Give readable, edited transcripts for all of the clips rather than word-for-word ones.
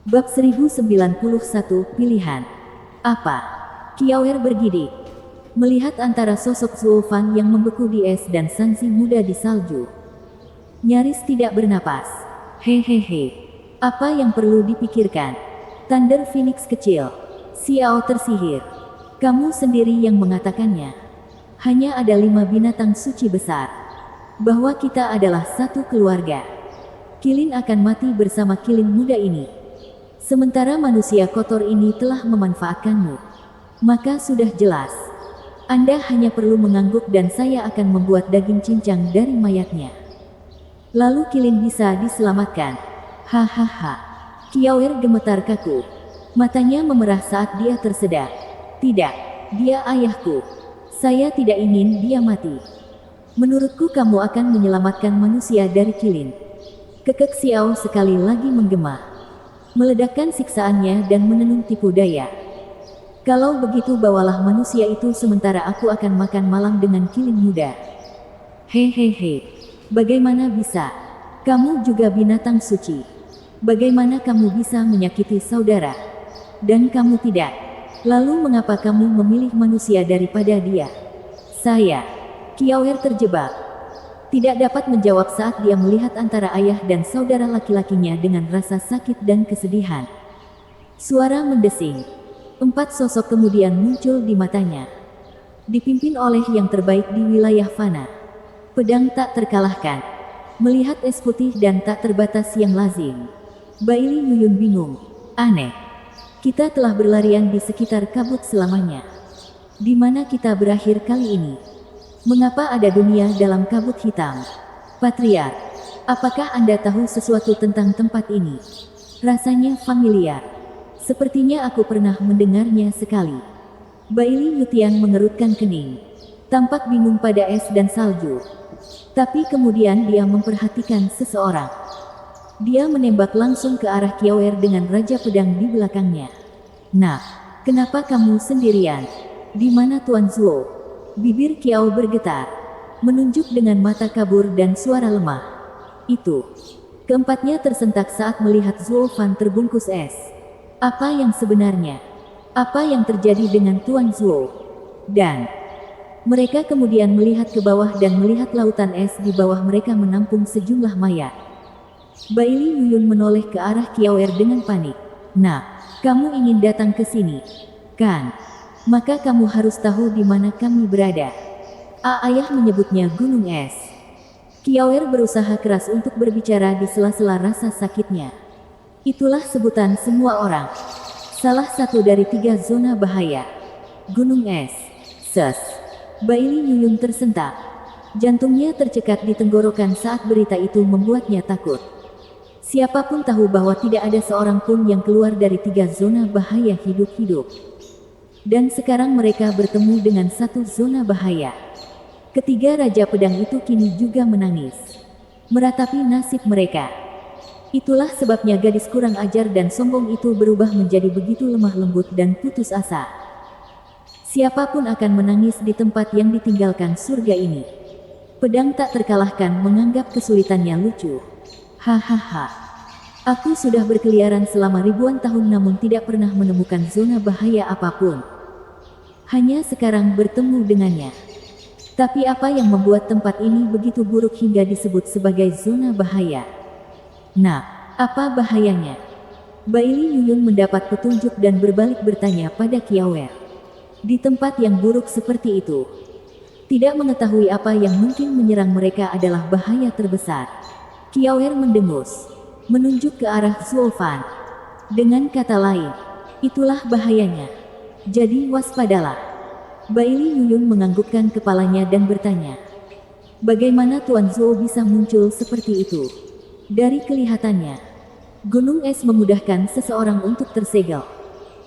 Bab 1091, Pilihan. Apa? Kiawer bergidik. Melihat antara sosok Zuo Fan yang membeku di es dan Sanzi muda di salju. Nyaris tidak bernapas. Hehehe. Apa yang perlu dipikirkan? Thunder Phoenix kecil. Xiao tersihir. Kamu sendiri yang mengatakannya. Hanya ada 5 binatang suci besar. Bahwa kita adalah satu keluarga. Kilin akan mati bersama Kilin muda ini. Sementara manusia kotor ini telah memanfaatkanmu. Maka sudah jelas. Anda hanya perlu mengangguk dan saya akan membuat daging cincang dari mayatnya. Lalu Kilin bisa diselamatkan. Hahaha. Kiawer gemetar kaku. Matanya memerah saat dia tersedak. Tidak, dia ayahku. Saya tidak ingin dia mati. Menurutku kamu akan menyelamatkan manusia dari Kilin. Kekek Xiao sekali lagi menggema. Meledakkan siksaannya dan menenun tipu daya. Kalau begitu bawalah manusia itu sementara aku akan makan malam dengan Kilin muda. Hehehe. Bagaimana bisa? Kamu juga binatang suci. Bagaimana kamu bisa menyakiti saudara? Dan kamu tidak. Lalu mengapa kamu memilih manusia daripada dia? Saya. Kiawer terjebak. Tidak dapat menjawab saat dia melihat antara ayah dan saudara laki-lakinya dengan rasa sakit dan kesedihan. Suara mendesing. 4 sosok kemudian muncul di matanya. Dipimpin oleh yang terbaik di wilayah fana. Pedang tak terkalahkan. Melihat es putih dan tak terbatas yang lazim. Baili Yuyun bingung. Aneh. Kita telah berlarian di sekitar kabut selamanya. Di mana kita berakhir kali ini? Mengapa ada dunia dalam kabut hitam? Patriark, apakah Anda tahu sesuatu tentang tempat ini? Rasanya familiar. Sepertinya aku pernah mendengarnya sekali. Baili Yutian mengerutkan kening. Tampak bingung pada es dan salju. Tapi kemudian dia memperhatikan seseorang. Dia menembak langsung ke arah Kiawer dengan Raja Pedang di belakangnya. Nah, kenapa kamu sendirian? Di mana Tuan Zuo? Bibir Kiao bergetar, menunjuk dengan mata kabur dan suara lemah. Itu. Keempatnya tersentak saat melihat Zuo Fan terbungkus es. Apa yang sebenarnya? Apa yang terjadi dengan Tuan Zuo? Dan mereka kemudian melihat ke bawah dan melihat lautan es di bawah mereka menampung sejumlah mayat. Baili Yuyun menoleh ke arah Kiawer dengan panik. Nah, kamu ingin datang ke sini, kan? Maka kamu harus tahu di mana kami berada. Ayah menyebutnya gunung es. Kiawer berusaha keras untuk berbicara di sela-sela rasa sakitnya. Itulah sebutan semua orang. Salah satu dari 3 zona bahaya. Gunung es. Ses. Baili Yuyun tersentak. Jantungnya tercekat di tenggorokan saat berita itu membuatnya takut. Siapapun tahu bahwa tidak ada seorang pun yang keluar dari 3 zona bahaya hidup-hidup. Dan sekarang mereka bertemu dengan satu zona bahaya. Ketiga Raja Pedang itu kini juga menangis. Meratapi nasib mereka. Itulah sebabnya gadis kurang ajar dan sombong itu berubah menjadi begitu lemah lembut dan putus asa. Siapapun akan menangis di tempat yang ditinggalkan surga ini. Pedang tak terkalahkan menganggap kesulitannya lucu. Hahaha. Aku sudah berkeliaran selama ribuan tahun namun tidak pernah menemukan zona bahaya apapun. Hanya sekarang bertemu dengannya. Tapi apa yang membuat tempat ini begitu buruk hingga disebut sebagai zona bahaya? Nah, apa bahayanya? Baili Yuyun mendapat petunjuk dan berbalik bertanya pada Kiawer. Di tempat yang buruk seperti itu, tidak mengetahui apa yang mungkin menyerang mereka adalah bahaya terbesar. Kiawer mendengus. Menunjuk ke arah Zuo Fan. Dengan kata lain, itulah bahayanya. Jadi waspadalah. Baili Yuyun menganggukkan kepalanya dan bertanya. Bagaimana Tuan Zuo bisa muncul seperti itu? Dari kelihatannya, gunung es memudahkan seseorang untuk tersegel.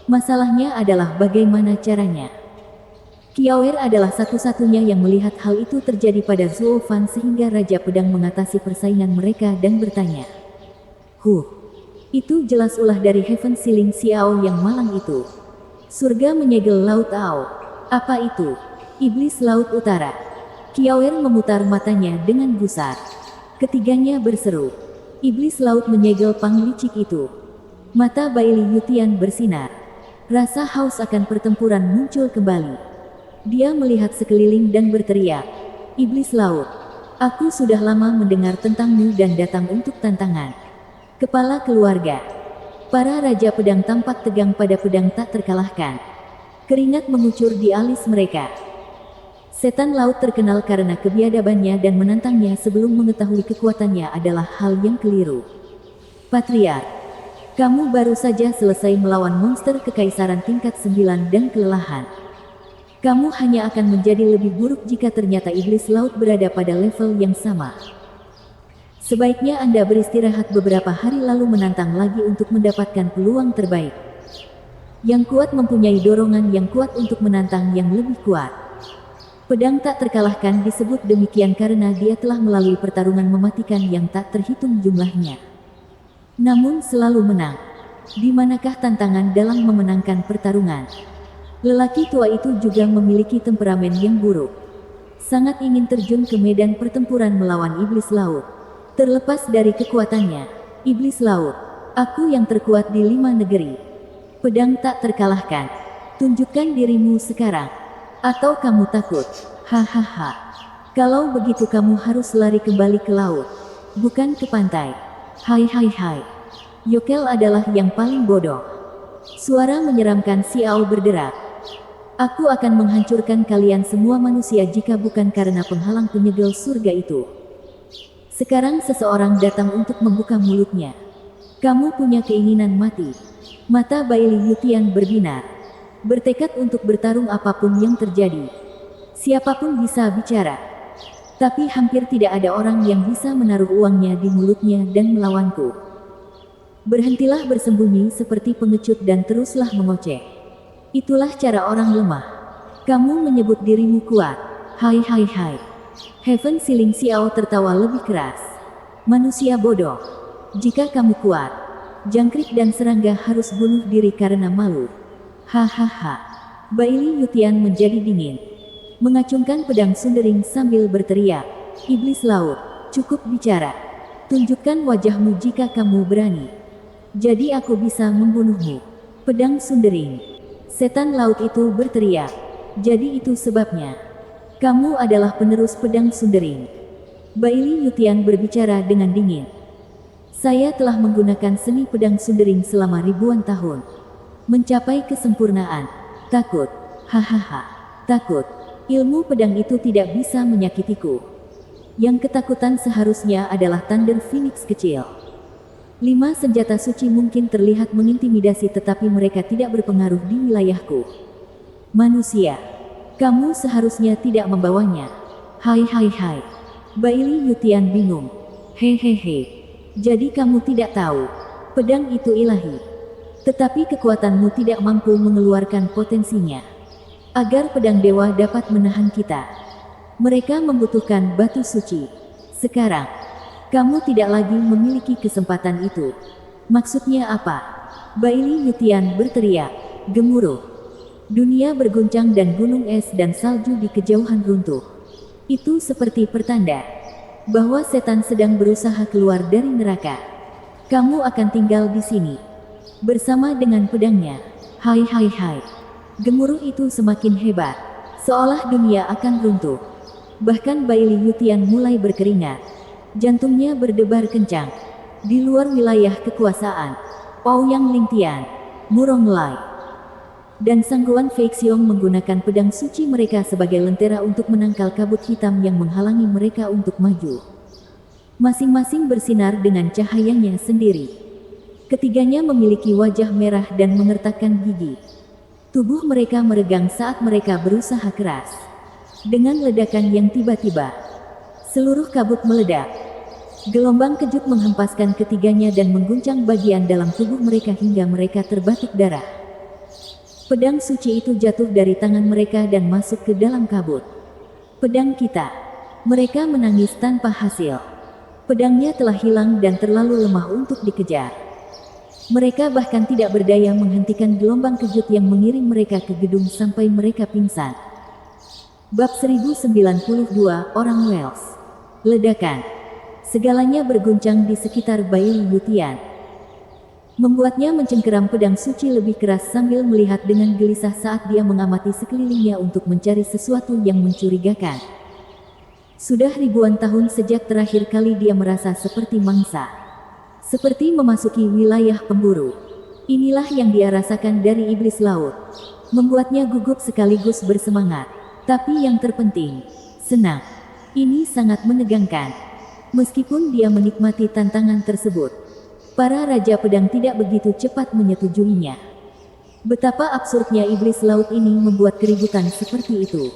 Masalahnya adalah bagaimana caranya. Kiawer adalah satu-satunya yang melihat hal itu terjadi pada Zuo Fan sehingga Raja Pedang mengatasi persaingan mereka dan bertanya. Itu jelas ulah dari Heaven Ceiling Xiao yang malang itu. Surga menyegel Laut Ao. Apa itu? Iblis Laut Utara. Kiawer memutar matanya dengan gusar. Ketiganya berseru. Iblis Laut menyegel Pang Licik itu. Mata Bailey Yutian bersinar. Rasa haus akan pertempuran muncul kembali. Dia melihat sekeliling dan berteriak, "Iblis laut, aku sudah lama mendengar tentangmu dan datang untuk tantangan." Kepala keluarga. Para raja pedang tampak tegang pada pedang tak terkalahkan. Keringat mengucur di alis mereka. Setan laut terkenal karena kebiadabannya dan menantangnya sebelum mengetahui kekuatannya adalah hal yang keliru. Patriark, kamu baru saja selesai melawan monster kekaisaran tingkat 9 dan kelelahan. Kamu hanya akan menjadi lebih buruk jika ternyata iblis laut berada pada level yang sama. Sebaiknya Anda beristirahat beberapa hari lalu menantang lagi untuk mendapatkan peluang terbaik. Yang kuat mempunyai dorongan yang kuat untuk menantang yang lebih kuat. Pedang tak terkalahkan disebut demikian karena dia telah melalui pertarungan mematikan yang tak terhitung jumlahnya. Namun selalu menang. Di manakah tantangan dalam memenangkan pertarungan? Lelaki tua itu juga memiliki temperamen yang buruk. Sangat ingin terjun ke medan pertempuran melawan iblis laut. Terlepas dari kekuatannya, iblis laut, aku yang terkuat di 5 negeri. Pedang tak terkalahkan. Tunjukkan dirimu sekarang. Atau kamu takut? Hahaha. Kalau begitu kamu harus lari kembali ke laut, bukan ke pantai. Hai hai hai. Yokel adalah yang paling bodoh. Suara menyeramkan Xiao berderak. Aku akan menghancurkan kalian semua manusia jika bukan karena penghalang penyegel surga itu. Sekarang seseorang datang untuk membuka mulutnya. Kamu punya keinginan mati. Mata Bailey Yutian berbinar. Bertekad untuk bertarung apapun yang terjadi. Siapapun bisa bicara. Tapi hampir tidak ada orang yang bisa menaruh uangnya di mulutnya dan melawanku. Berhentilah bersembunyi seperti pengecut dan teruslah mengoceh. Itulah cara orang lemah. Kamu menyebut dirimu kuat. Hai hai hai. Heaven Siling Xiao tertawa lebih keras. Manusia bodoh. Jika kamu kuat, jangkrik dan serangga harus bunuh diri karena malu. Hahaha. Bailey Yutian menjadi dingin. Mengacungkan pedang sundering sambil berteriak, "Iblis laut, cukup bicara. Tunjukkan wajahmu jika kamu berani. Jadi aku bisa membunuhmu." Pedang sundering. Setan laut itu berteriak. Jadi itu sebabnya. Kamu adalah penerus pedang sundering. Bailey Yutian berbicara dengan dingin. Saya telah menggunakan seni pedang sundering selama ribuan tahun. Mencapai kesempurnaan. Takut. Hahaha. Takut. Ilmu pedang itu tidak bisa menyakitiku. Yang ketakutan seharusnya adalah Thunder Phoenix kecil. 5 senjata suci mungkin terlihat mengintimidasi tetapi mereka tidak berpengaruh di wilayahku. Manusia, kamu seharusnya tidak membawanya. Hai hai hai. Bailey Yutian bingung. Hehehe. Jadi kamu tidak tahu. Pedang itu ilahi. Tetapi kekuatanmu tidak mampu mengeluarkan potensinya. Agar pedang dewa dapat menahan kita, mereka membutuhkan batu suci. Sekarang, kamu tidak lagi memiliki kesempatan itu. Maksudnya apa? Bailey Yutian berteriak, gemuruh. Dunia berguncang dan gunung es dan salju di kejauhan runtuh. Itu seperti pertanda bahwa setan sedang berusaha keluar dari neraka. Kamu akan tinggal di sini bersama dengan pedangnya. Hai hai hai. Gemuruh itu semakin hebat, seolah dunia akan runtuh. Bahkan Bailey Yutian mulai berkeringat. Jantungnya berdebar kencang. Di luar wilayah kekuasaan, Ouyang Lingtian, Murong Lai, dan Sangguan Feixiong menggunakan pedang suci mereka sebagai lentera untuk menangkal kabut hitam yang menghalangi mereka untuk maju. Masing-masing bersinar dengan cahayanya sendiri. Ketiganya memiliki wajah merah dan mengertakkan gigi. Tubuh mereka meregang saat mereka berusaha keras. Dengan ledakan yang tiba-tiba, seluruh kabut meledak. Gelombang kejut menghempaskan ketiganya dan mengguncang bagian dalam tubuh mereka hingga mereka terbatuk darah. Pedang suci itu jatuh dari tangan mereka dan masuk ke dalam kabut. Pedang kita. Mereka menangis tanpa hasil. Pedangnya telah hilang dan terlalu lemah untuk dikejar. Mereka bahkan tidak berdaya menghentikan gelombang kejut yang mengiring mereka ke gedung sampai mereka pingsan. Bab 1092 Orang Wales. Ledakan. Segalanya berguncang di sekitar Bailey Yutian. Membuatnya mencengkeram pedang suci lebih keras sambil melihat dengan gelisah saat dia mengamati sekelilingnya untuk mencari sesuatu yang mencurigakan. Sudah ribuan tahun sejak terakhir kali dia merasa seperti mangsa. Seperti memasuki wilayah pemburu. Inilah yang dia rasakan dari iblis laut. Membuatnya gugup sekaligus bersemangat. Tapi yang terpenting, senang. Ini sangat menegangkan. Meskipun dia menikmati tantangan tersebut, para Raja Pedang tidak begitu cepat menyetujuinya. Betapa absurdnya iblis laut ini membuat keributan seperti itu.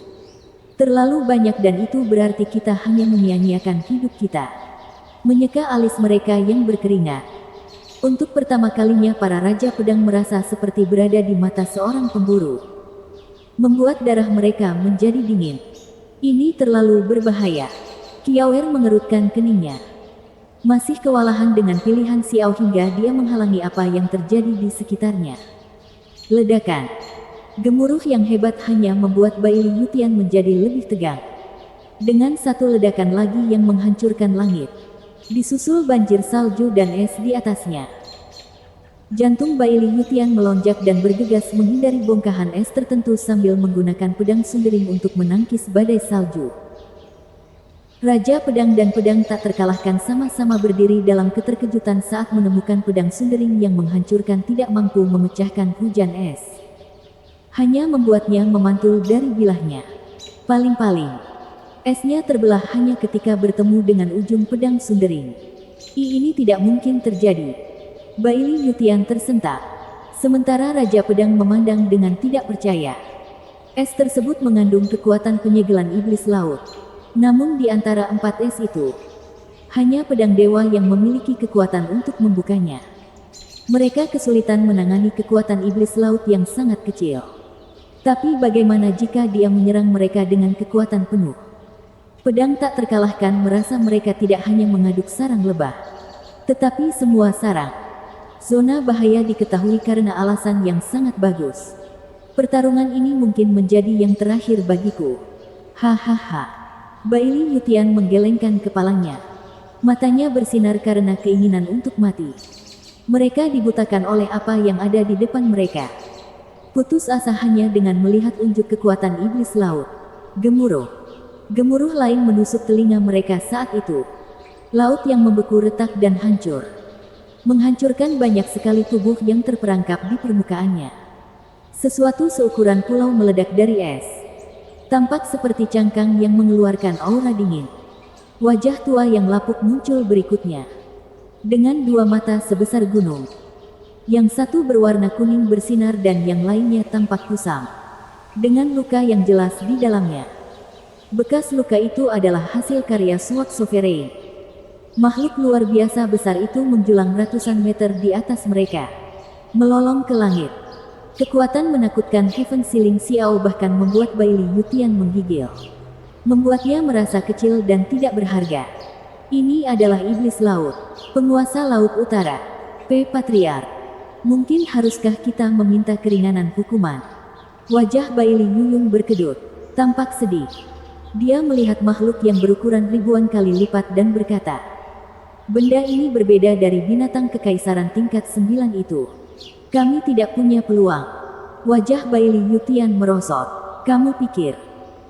Terlalu banyak dan itu berarti kita hanya menyia-nyiakan hidup kita. Menyeka alis mereka yang berkeringat. Untuk pertama kalinya para Raja Pedang merasa seperti berada di mata seorang pemburu. Membuat darah mereka menjadi dingin. Ini terlalu berbahaya. Kiawer mengerutkan keningnya. Masih kewalahan dengan pilihan Xiao hingga dia menghalangi apa yang terjadi di sekitarnya. Ledakan. Gemuruh yang hebat hanya membuat Baili Yutian menjadi lebih tegang. Dengan satu ledakan lagi yang menghancurkan langit. Disusul banjir salju dan es di atasnya. Jantung Baili Yutian melonjak dan bergegas menghindari bongkahan es tertentu sambil menggunakan pedang sundering untuk menangkis badai salju. Raja Pedang dan pedang tak terkalahkan sama-sama berdiri dalam keterkejutan saat menemukan pedang sundering yang menghancurkan tidak mampu memecahkan hujan es. Hanya membuatnya memantul dari bilahnya. Paling-paling, esnya terbelah hanya ketika bertemu dengan ujung pedang sundering. Ini tidak mungkin terjadi. Baili Yutian tersentak. Sementara Raja Pedang memandang dengan tidak percaya. Es tersebut mengandung kekuatan penyegelan iblis laut. Namun di antara 4 es itu, hanya pedang dewa yang memiliki kekuatan untuk membukanya. Mereka kesulitan menangani kekuatan iblis laut yang sangat kecil. Tapi bagaimana jika dia menyerang mereka dengan kekuatan penuh? Pedang tak terkalahkan merasa mereka tidak hanya mengaduk sarang lebah, tetapi semua sarang. Zona bahaya diketahui karena alasan yang sangat bagus. Pertarungan ini mungkin menjadi yang terakhir bagiku. Hahaha. Baili Yutian menggelengkan kepalanya. Matanya bersinar karena keinginan untuk mati. Mereka dibutakan oleh apa yang ada di depan mereka. Putus asa hanya dengan melihat unjuk kekuatan iblis laut. Gemuruh. Gemuruh lain menusuk telinga mereka saat itu. Laut yang membeku retak dan hancur. Menghancurkan banyak sekali tubuh yang terperangkap di permukaannya. Sesuatu seukuran pulau meledak dari es. Tampak seperti cangkang yang mengeluarkan aura dingin. Wajah tua yang lapuk muncul berikutnya. Dengan dua mata sebesar gunung. Yang satu berwarna kuning bersinar dan yang lainnya tampak kusam. Dengan luka yang jelas di dalamnya. Bekas luka itu adalah hasil karya Sword Sovereign. Makhluk luar biasa besar itu menjulang ratusan meter di atas mereka. Melolong ke langit. Kekuatan menakutkan Heaven Sealing Xiao bahkan membuat Baili Yutian menggigil. Membuatnya merasa kecil dan tidak berharga. Ini adalah iblis laut, penguasa laut utara, Patriarch. Mungkin haruskah kita meminta keringanan hukuman? Wajah Baili Yuyun berkedut, tampak sedih. Dia melihat makhluk yang berukuran ribuan kali lipat dan berkata, benda ini berbeda dari binatang kekaisaran tingkat 9 itu. Kami tidak punya peluang. Wajah Baili Yutian merosot. Kamu pikir,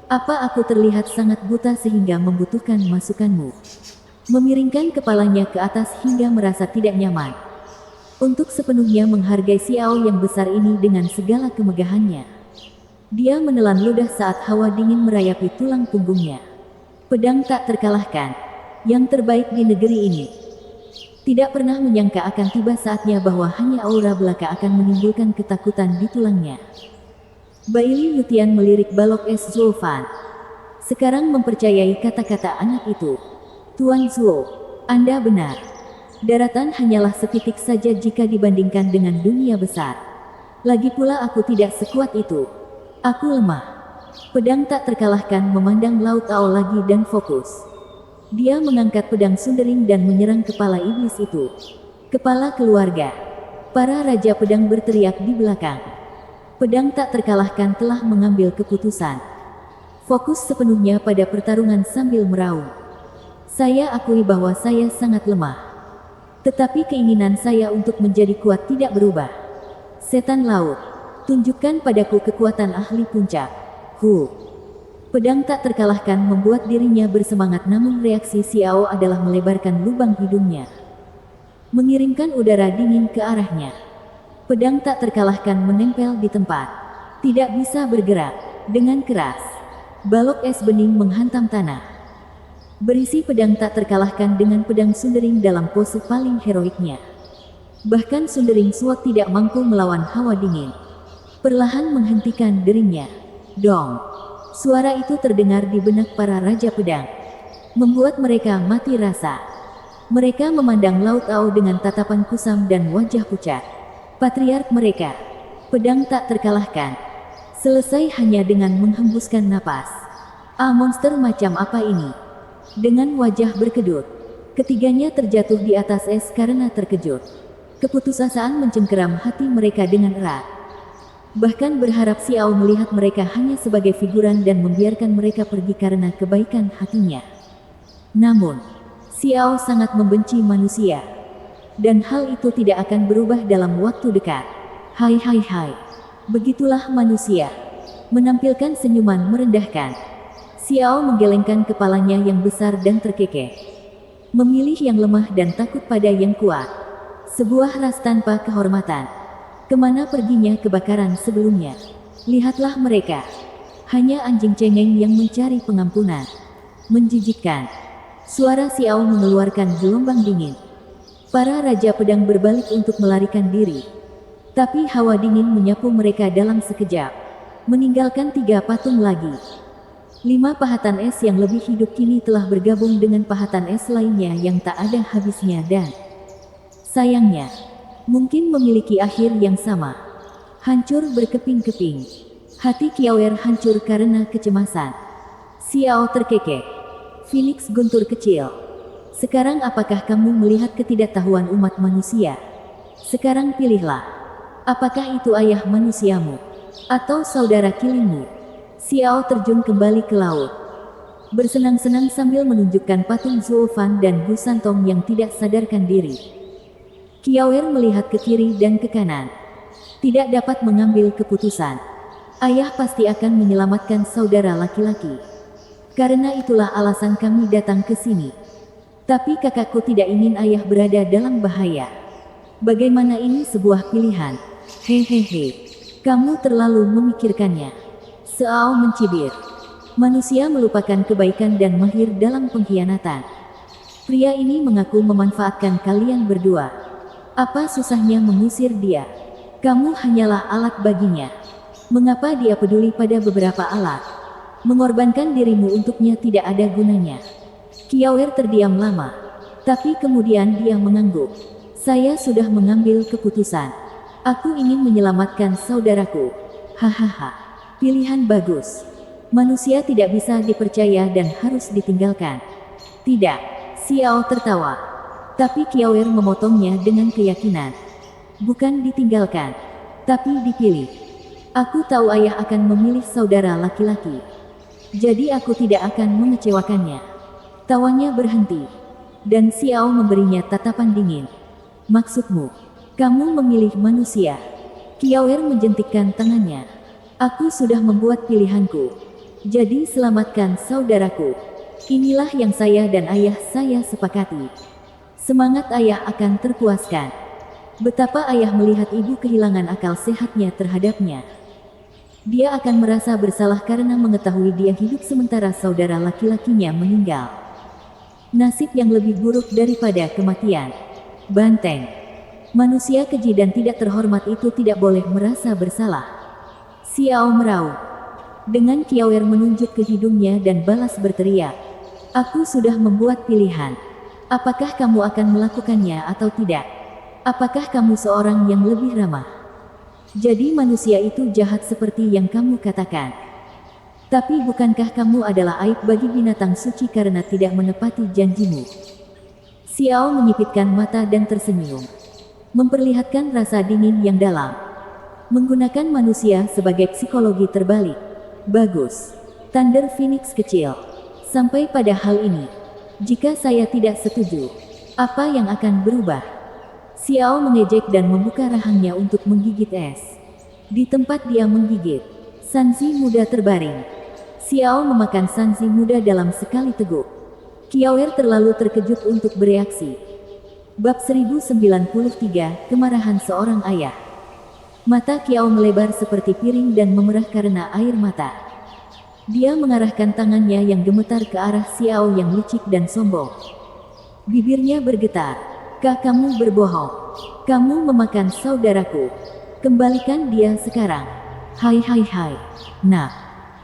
apa aku terlihat sangat buta sehingga membutuhkan masukanmu? Memiringkan kepalanya ke atas hingga merasa tidak nyaman. Untuk sepenuhnya menghargai Xiao yang besar ini dengan segala kemegahannya. Dia menelan ludah saat hawa dingin merayapi tulang punggungnya. Pedang tak terkalahkan. Yang terbaik di negeri ini. Tidak pernah menyangka akan tiba saatnya bahwa hanya aura belaka akan menimbulkan ketakutan di tulangnya. Baili Yutian melirik balok es Zuo Fan. Sekarang mempercayai kata-kata anak itu. Tuan Zuo, Anda benar. Daratan hanyalah sepitik saja jika dibandingkan dengan dunia besar. Lagi pula aku tidak sekuat itu. Aku lemah. Pedang tak terkalahkan memandang Laut Ao lagi dan fokus. Dia mengangkat pedang sundering dan menyerang kepala iblis itu. Kepala keluarga. Para raja pedang berteriak di belakang. Pedang tak terkalahkan telah mengambil keputusan. Fokus sepenuhnya pada pertarungan sambil meraung. Saya akui bahwa saya sangat lemah. Tetapi keinginan saya untuk menjadi kuat tidak berubah. Setan laut, tunjukkan padaku kekuatan ahli puncak. Pedang tak terkalahkan membuat dirinya bersemangat, namun reaksi Xiao adalah melebarkan lubang hidungnya, mengirimkan udara dingin ke arahnya. Pedang tak terkalahkan menempel di tempat, tidak bisa bergerak. Dengan keras, balok es bening menghantam tanah, berisi pedang tak terkalahkan dengan pedang Sundering dalam pose paling heroiknya. Bahkan Sundering Sword tidak mampu melawan hawa dingin. Perlahan menghentikan deringnya. Dong! Suara itu terdengar di benak para raja pedang, membuat mereka mati rasa. Mereka memandang Laut Ao dengan tatapan kusam dan wajah pucat. Patriark mereka, pedang tak terkalahkan, selesai hanya dengan menghembuskan napas. Monster macam apa ini? Dengan wajah berkedut, ketiganya terjatuh di atas es karena terkejut. Keputusasaan mencengkeram hati mereka dengan erat. Bahkan berharap Xiao melihat mereka hanya sebagai figuran dan membiarkan mereka pergi karena kebaikan hatinya. Namun, Xiao sangat membenci manusia. Dan hal itu tidak akan berubah dalam waktu dekat. Hai. Begitulah manusia. Menampilkan senyuman merendahkan. Xiao menggelengkan kepalanya yang besar dan terkekeh. Memilih yang lemah dan takut pada yang kuat. Sebuah ras tanpa kehormatan. Kemana perginya kebakaran sebelumnya? Lihatlah mereka. Hanya anjing cengeng yang mencari pengampunan. Menjijikkan. Suara Xiao mengeluarkan gelombang dingin. Para raja pedang berbalik untuk melarikan diri. Tapi hawa dingin menyapu mereka dalam sekejap, meninggalkan 3 patung lagi. 5 pahatan es yang lebih hidup kini telah bergabung dengan pahatan es lainnya yang tak ada habisnya dan sayangnya, mungkin memiliki akhir yang sama. Hancur berkeping-keping. Hati Kiawer hancur karena kecemasan. Xiao terkekeh. Phoenix guntur kecil. Sekarang apakah kamu melihat ketidaktahuan umat manusia? Sekarang pilihlah. Apakah itu ayah manusiamu? Atau saudara kilingmu? Xiao terjun kembali ke laut, bersenang-senang sambil menunjukkan patung Zuofan dan Bu Santong yang tidak sadarkan diri. Kiawer melihat ke kiri dan ke kanan. Tidak dapat mengambil keputusan. Ayah pasti akan menyelamatkan saudara laki-laki. Karena itulah alasan kami datang ke sini. Tapi kakakku tidak ingin ayah berada dalam bahaya. Bagaimana ini sebuah pilihan? Hehehe. Kamu terlalu memikirkannya. Xiao mencibir. Manusia melupakan kebaikan dan mahir dalam pengkhianatan. Pria ini mengaku memanfaatkan kalian berdua. Apa susahnya mengusir dia? Kamu hanyalah alat baginya. Mengapa dia peduli pada beberapa alat? Mengorbankan dirimu untuknya tidak ada gunanya. Kiawer terdiam lama, tapi kemudian dia mengangguk. Saya sudah mengambil keputusan. Aku ingin menyelamatkan saudaraku. Hahaha. Pilihan bagus. Manusia tidak bisa dipercaya dan harus ditinggalkan. Tidak. Xiao tertawa. Tapi Kiawer memotongnya dengan keyakinan. Bukan ditinggalkan, tapi dipilih. Aku tahu ayah akan memilih saudara laki-laki. Jadi aku tidak akan mengecewakannya. Tawanya berhenti, dan Xiao memberinya tatapan dingin. Maksudmu, kamu memilih manusia? Kiawer menjentikkan tangannya. Aku sudah membuat pilihanku. Jadi selamatkan saudaraku. Inilah yang saya dan ayah saya sepakati. Semangat ayah akan terpuaskan. Betapa ayah melihat ibu kehilangan akal sehatnya terhadapnya. Dia akan merasa bersalah karena mengetahui dia hidup sementara saudara laki-lakinya meninggal. Nasib yang lebih buruk daripada kematian. Banteng. Manusia keji dan tidak terhormat itu tidak boleh merasa bersalah. Xiao meraung. Dengan Kiawer menunjuk ke hidungnya dan balas berteriak. Aku sudah membuat pilihan. Apakah kamu akan melakukannya atau tidak? Apakah kamu seorang yang lebih ramah? Jadi manusia itu jahat seperti yang kamu katakan. Tapi bukankah kamu adalah aib bagi binatang suci karena tidak menepati janjimu? Xiao menyipitkan mata dan tersenyum, memperlihatkan rasa dingin yang dalam. Menggunakan manusia sebagai psikologi terbalik. Bagus. Thunder Phoenix kecil. Sampai pada hal ini, jika saya tidak setuju, apa yang akan berubah? Xiao mengejek dan membuka rahangnya untuk menggigit es. Di tempat dia menggigit, Sanzi muda terbaring. Xiao memakan Sanzi muda dalam sekali teguk. Qiaoer terlalu terkejut untuk bereaksi. Bab 1093, Kemarahan Seorang Ayah. Mata Qiao melebar seperti piring dan memerah karena air mata. Dia mengarahkan tangannya yang gemetar ke arah Xiao yang licik dan sombong. Bibirnya bergetar. Kamu berbohong. Kamu memakan saudaraku. Kembalikan dia sekarang. Hai. Nah,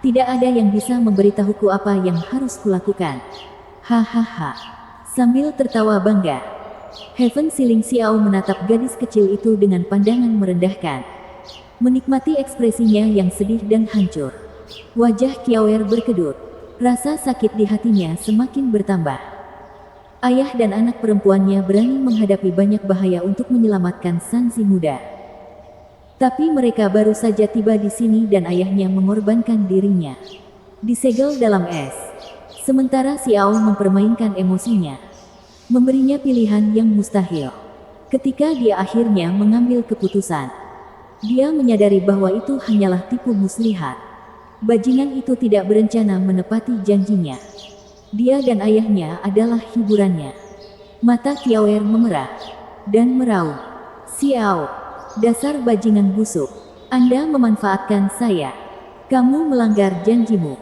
tidak ada yang bisa memberitahuku apa yang harus kulakukan. Hahaha. Sambil tertawa bangga, Heaven Siling Xiao menatap gadis kecil itu dengan pandangan merendahkan. Menikmati ekspresinya yang sedih dan hancur. Wajah Qiaoer berkedut. Rasa sakit di hatinya semakin bertambah. Ayah dan anak perempuannya berani menghadapi banyak bahaya untuk menyelamatkan Sanzi muda. Tapi mereka baru saja tiba di sini dan ayahnya mengorbankan dirinya. Disegel dalam es. Sementara Xiao mempermainkan emosinya. Memberinya pilihan yang mustahil. Ketika dia akhirnya mengambil keputusan, dia menyadari bahwa itu hanyalah tipu muslihat. Bajingan itu tidak berencana menepati janjinya. Dia dan ayahnya adalah hiburannya. Mata Qiaoer memerah dan meraung. Xiao, dasar bajingan busuk. Anda memanfaatkan saya. Kamu melanggar janjimu.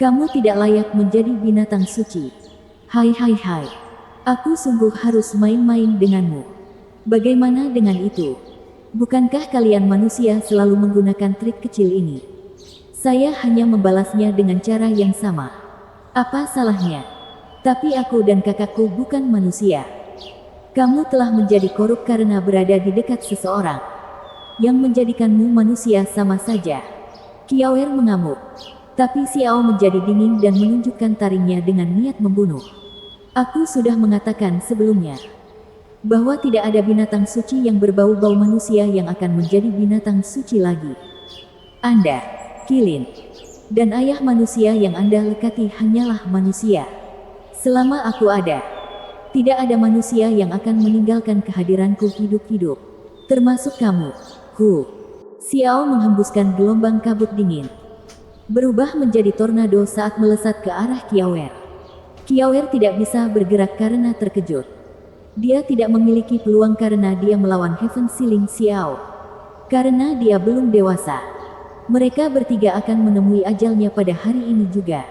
Kamu tidak layak menjadi binatang suci. Hai. Aku sungguh harus main-main denganmu. Bagaimana dengan itu? Bukankah kalian manusia selalu menggunakan trik kecil ini? Saya hanya membalasnya dengan cara yang sama. Apa salahnya? Tapi aku dan kakakku bukan manusia. Kamu telah menjadi korup karena berada di dekat seseorang yang menjadikanmu manusia sama saja. Qiaoer mengamuk. Tapi Xiao menjadi dingin dan menunjukkan taringnya dengan niat membunuh. Aku sudah mengatakan sebelumnya bahwa tidak ada binatang suci yang berbau-bau manusia yang akan menjadi binatang suci lagi. Anda, Qilin, dan ayah manusia yang Anda lekati hanyalah manusia. Selama aku ada, tidak ada manusia yang akan meninggalkan kehadiranku hidup-hidup. Termasuk kamu. Xiao menghembuskan gelombang kabut dingin. Berubah menjadi tornado saat melesat ke arah Qiaoer. Qiaoer tidak bisa bergerak karena terkejut. Dia tidak memiliki peluang karena dia melawan Heaven Siling Xiao. Karena dia belum dewasa. Mereka bertiga akan menemui ajalnya pada hari ini juga.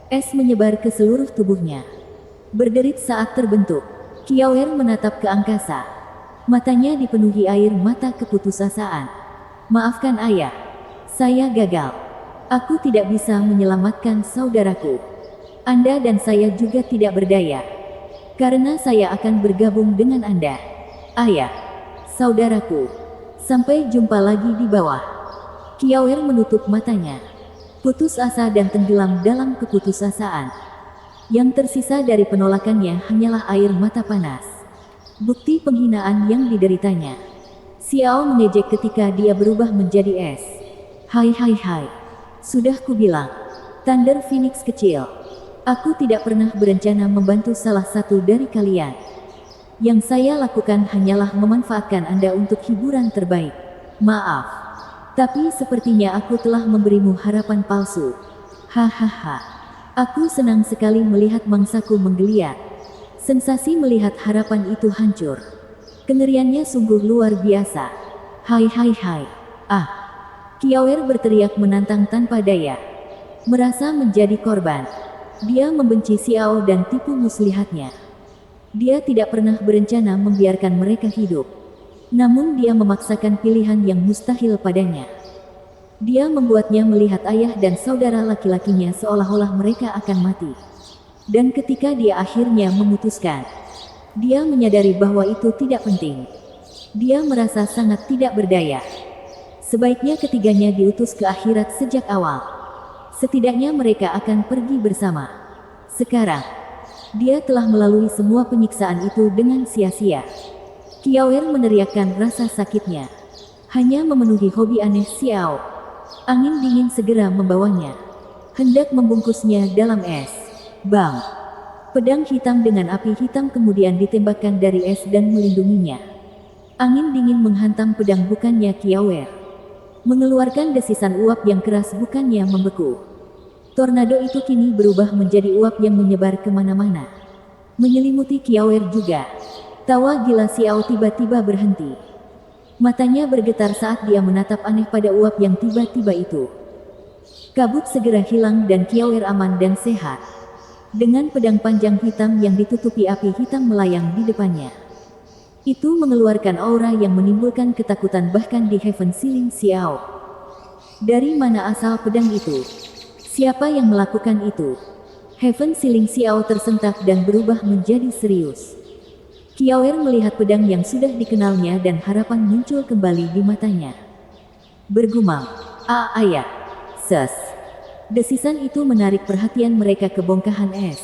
Es menyebar ke seluruh tubuhnya. Berderit saat terbentuk. Qiaoer menatap ke angkasa. Matanya dipenuhi air mata keputusasaan. Maafkan ayah. Saya gagal. Aku tidak bisa menyelamatkan saudaraku. Anda dan saya juga tidak berdaya. Karena saya akan bergabung dengan Anda. Ayah. Saudaraku. Sampai jumpa lagi di bawah. Qiaoer menutup matanya. Putus asa dan tenggelam dalam keputusasaan. Yang tersisa dari penolakannya hanyalah air mata panas. Bukti penghinaan yang dideritanya. Xiao mengejek ketika dia berubah menjadi es. Hai. Sudah kubilang. Thunder Phoenix kecil. Aku tidak pernah berencana membantu salah satu dari kalian. Yang saya lakukan hanyalah memanfaatkan Anda untuk hiburan terbaik. Maaf. Tapi sepertinya aku telah memberimu harapan palsu. Hahaha. Aku senang sekali melihat mangsaku menggeliat. Sensasi melihat harapan itu hancur. Kengeriannya sungguh luar biasa. Hai. Qiaoer berteriak menantang tanpa daya. Merasa menjadi korban. Dia membenci Xiao dan tipu muslihatnya. Dia tidak pernah berencana membiarkan mereka hidup. Namun dia memaksakan pilihan yang mustahil padanya. Dia membuatnya melihat ayah dan saudara laki-lakinya seolah-olah mereka akan mati. Dan ketika dia akhirnya memutuskan, dia menyadari bahwa itu tidak penting. Dia merasa sangat tidak berdaya. Sebaiknya ketiganya diutus ke akhirat sejak awal. Setidaknya mereka akan pergi bersama. Sekarang, dia telah melalui semua penyiksaan itu dengan sia-sia. Qiaoer meneriakkan rasa sakitnya. Hanya memenuhi hobi aneh Xiao. Angin dingin segera membawanya. Hendak membungkusnya dalam es. Bang! Pedang hitam dengan api hitam kemudian ditembakkan dari es dan melindunginya. Angin dingin menghantam pedang bukannya kiawer. Mengeluarkan desisan uap yang keras bukannya membeku. Tornado itu kini berubah menjadi uap yang menyebar kemana-mana. Menyelimuti kiawer juga. Tawa gila Xiao tiba-tiba berhenti. Matanya bergetar saat dia menatap aneh pada uap yang tiba-tiba itu. Kabut segera hilang dan kiawer aman dan sehat. Dengan pedang panjang hitam yang ditutupi api hitam melayang di depannya. Itu mengeluarkan aura yang menimbulkan ketakutan bahkan di Heaven Ceiling Xiao. Dari mana asal pedang itu? Siapa yang melakukan itu? Heaven Ceiling Xiao tersentak dan berubah menjadi serius. Kiawer melihat pedang yang sudah dikenalnya dan harapan muncul kembali di matanya. Bergumam, ayah. Ses. Desisan itu menarik perhatian mereka ke bongkahan es.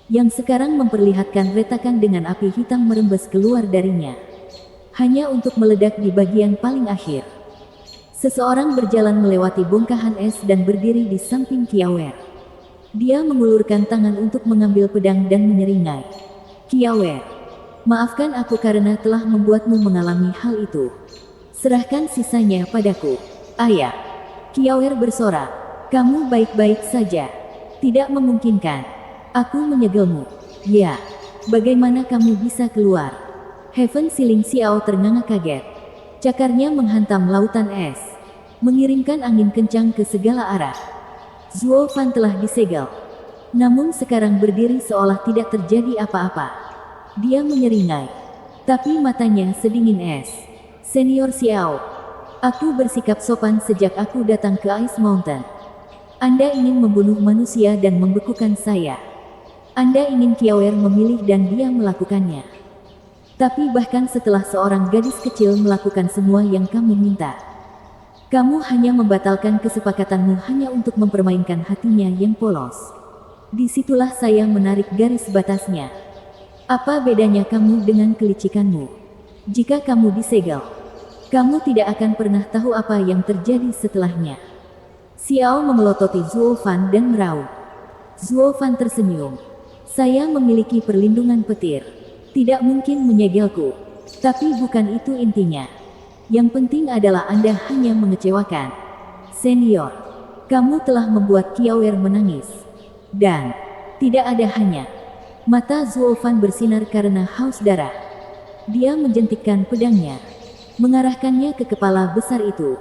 Yang sekarang memperlihatkan retakan dengan api hitam merembes keluar darinya. Hanya untuk meledak di bagian paling akhir. Seseorang berjalan melewati bongkahan es dan berdiri di samping Kiawer. Dia mengulurkan tangan untuk mengambil pedang dan menyeringai. Kiawer, maafkan aku karena telah membuatmu mengalami hal itu. Serahkan sisanya padaku. Ayah. Kiawer bersorak. Kamu baik-baik saja. Tidak memungkinkan. Aku menyegelmu. Ya. Bagaimana kamu bisa keluar? Heaven Ceiling Xiao ternganga kaget. Cakarnya menghantam lautan es. Mengirimkan angin kencang ke segala arah. Zuo Fan telah disegel. Namun sekarang berdiri seolah tidak terjadi apa-apa. Dia menyeringai. Tapi matanya sedingin es. Senior Xiao. Aku bersikap sopan sejak aku datang ke Ice Mountain. Anda ingin membunuh manusia dan membekukan saya. Anda ingin Kiawer memilih dan dia melakukannya. Tapi bahkan setelah seorang gadis kecil melakukan semua yang kamu minta. Kamu hanya membatalkan kesepakatanmu hanya untuk mempermainkan hatinya yang polos. Disitulah saya menarik garis batasnya. Apa bedanya kamu dengan kelicikanmu? Jika kamu disegel, kamu tidak akan pernah tahu apa yang terjadi setelahnya. Xiao memelototi Zuo Fan dan meraung. Zuo Fan tersenyum. Saya memiliki perlindungan petir. Tidak mungkin menyegelku. Tapi bukan itu intinya. Yang penting adalah Anda hanya mengecewakan. Senior, kamu telah membuat Kiawer menangis. Dan, tidak ada hanya. Mata Zuo Fan bersinar karena haus darah. Dia menjentikkan pedangnya. Mengarahkannya ke kepala besar itu.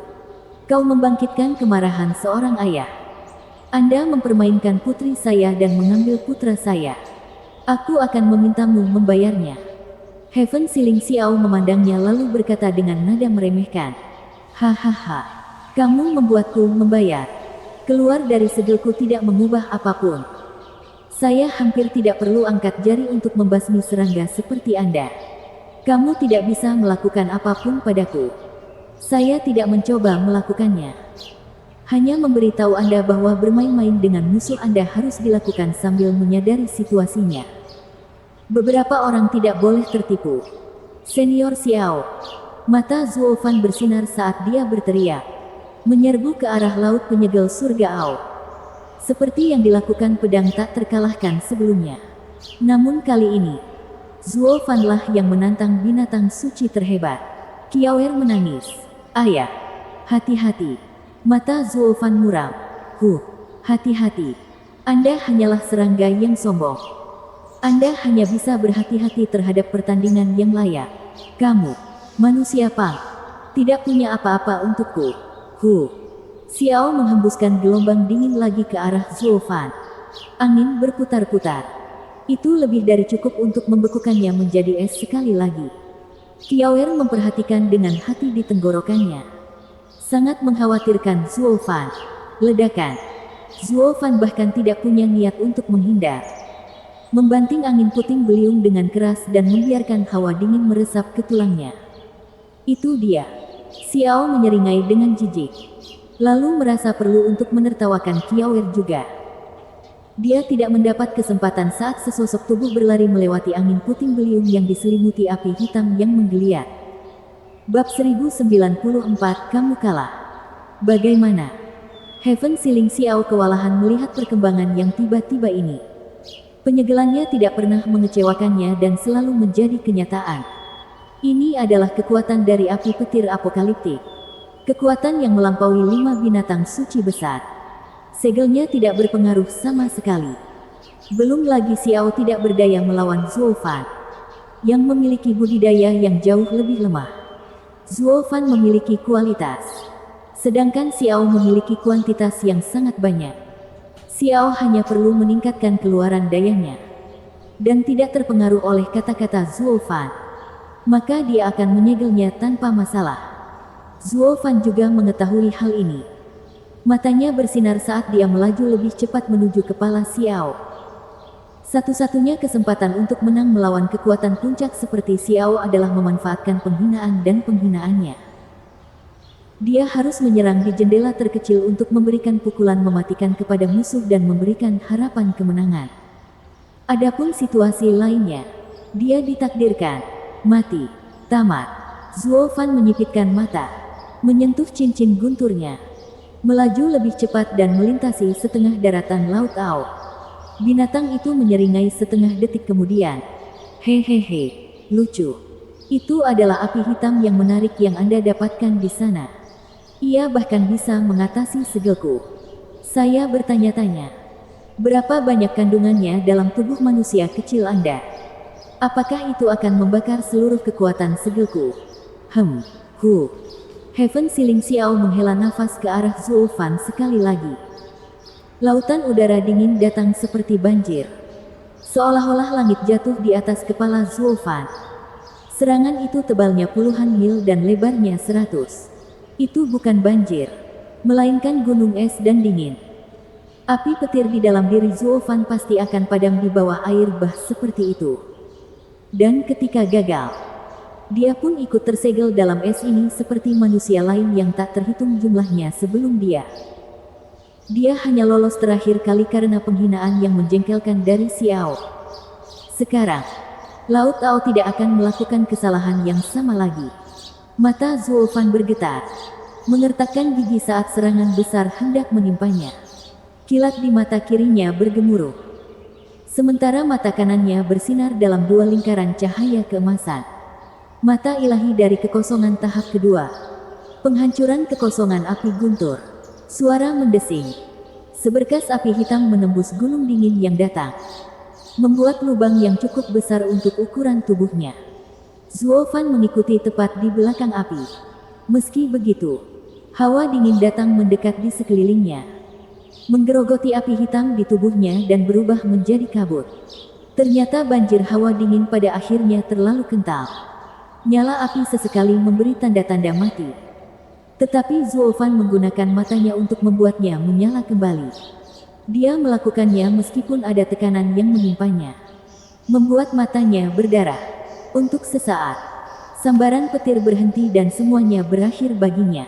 Kau membangkitkan kemarahan seorang ayah. Anda mempermainkan putri saya dan mengambil putra saya. Aku akan memintamu membayarnya. Heaven Ceiling Xiao memandangnya lalu berkata dengan nada meremehkan. Hahaha. Kamu membuatku membayar. Keluar dari segelku tidak mengubah apapun. Saya hampir tidak perlu angkat jari untuk membasmi serangga seperti Anda. Kamu tidak bisa melakukan apapun padaku. Saya tidak mencoba melakukannya. Hanya memberitahu Anda bahwa bermain-main dengan musuh Anda harus dilakukan sambil menyadari situasinya. Beberapa orang tidak boleh tertipu. Senior Xiao. Mata Zuo Fan bersinar saat dia berteriak. Menyerbu ke arah laut penyegel surga Ao. Seperti yang dilakukan pedang tak terkalahkan sebelumnya. Namun kali ini, Zuo Fan lah yang menantang binatang suci terhebat. Kiawer menangis. Ayah, hati-hati. Mata Zuo Fan muram. Hati-hati. Anda hanyalah serangga yang sombong. Anda hanya bisa berhati-hati terhadap pertandingan yang layak. Kamu, manusia pang, tidak punya apa-apa untukku. Xiao menghembuskan gelombang dingin lagi ke arah Zuo Fan. Angin berputar-putar. Itu lebih dari cukup untuk membekukannya menjadi es sekali lagi. Kiawer memperhatikan dengan hati di tenggorokannya. Sangat mengkhawatirkan Zuo Fan. Ledakan. Zuo Fan bahkan tidak punya niat untuk menghindar. Membanting angin puting beliung dengan keras dan membiarkan hawa dingin meresap ke tulangnya. Itu dia. Xiao menyeringai dengan jijik. Lalu merasa perlu untuk menertawakan Kiawer juga. Dia tidak mendapat kesempatan saat sesosok tubuh berlari melewati angin puting beliung yang diselimuti api hitam yang menggeliat. Bab 1094 Kamu kalah. Bagaimana? Heaven Ceiling Xiao kewalahan melihat perkembangan yang tiba-tiba ini. Penyegelannya tidak pernah mengecewakannya dan selalu menjadi kenyataan. Ini adalah kekuatan dari api petir apokaliptik. Kekuatan yang melampaui 5 binatang suci besar. Segelnya tidak berpengaruh sama sekali. Belum lagi Xiao tidak berdaya melawan Zuo Fan, yang memiliki budidaya yang jauh lebih lemah. Zuo Fan memiliki kualitas, sedangkan Xiao memiliki kuantitas yang sangat banyak. Xiao hanya perlu meningkatkan keluaran dayanya, dan tidak terpengaruh oleh kata-kata Zuo Fan, maka dia akan menyegelnya tanpa masalah. Zuo Fan juga mengetahui hal ini. Matanya bersinar saat dia melaju lebih cepat menuju kepala Xiao. Satu-satunya kesempatan untuk menang melawan kekuatan puncak seperti Xiao adalah memanfaatkan penghinaan dan penghinaannya. Dia harus menyerang di jendela terkecil untuk memberikan pukulan mematikan kepada musuh dan memberikan harapan kemenangan. Adapun situasi lainnya, dia ditakdirkan mati. Tamat. Zuo Fan menyipitkan mata, menyentuh cincin gunturnya, melaju lebih cepat dan melintasi setengah daratan Laut Ao. Binatang itu menyeringai setengah detik kemudian. Hehehe, lucu. Itu adalah api hitam yang menarik yang Anda dapatkan di sana. Ia bahkan bisa mengatasi segelku. Saya bertanya-tanya, berapa banyak kandungannya dalam tubuh manusia kecil Anda? Apakah itu akan membakar seluruh kekuatan segelku? Heaven Siling Xiao menghela nafas ke arah Zuo Fan sekali lagi. Lautan udara dingin datang seperti banjir. Seolah-olah langit jatuh di atas kepala Zuo Fan. Serangan itu tebalnya puluhan mil dan lebarnya 100. Itu bukan banjir, melainkan gunung es dan dingin. Api petir di dalam diri Zuo Fan pasti akan padam di bawah air bah seperti itu. Dan ketika gagal, dia pun ikut tersegel dalam es ini seperti manusia lain yang tak terhitung jumlahnya sebelum dia. Dia hanya lolos terakhir kali karena penghinaan yang menjengkelkan dari Xiao. Sekarang, Laut Ao tidak akan melakukan kesalahan yang sama lagi. Mata Zuo Fan bergetar, mengertakkan gigi saat serangan besar hendak menimpanya. Kilat di mata kirinya bergemuruh, sementara mata kanannya bersinar dalam dua lingkaran cahaya keemasan. Mata ilahi dari kekosongan tahap kedua. Penghancuran kekosongan api guntur. Suara mendesing. Seberkas api hitam menembus gunung dingin yang datang, membuat lubang yang cukup besar untuk ukuran tubuhnya. Zuo Fan mengikuti tepat di belakang api. Meski begitu, hawa dingin datang mendekat di sekelilingnya, menggerogoti api hitam di tubuhnya dan berubah menjadi kabut. Ternyata banjir hawa dingin pada akhirnya terlalu kental. Nyala api sesekali memberi tanda-tanda mati. Tetapi Zuo Fan menggunakan matanya untuk membuatnya menyala kembali. Dia melakukannya meskipun ada tekanan yang menimpanya, membuat matanya berdarah. Untuk sesaat, sambaran petir berhenti dan semuanya berakhir baginya.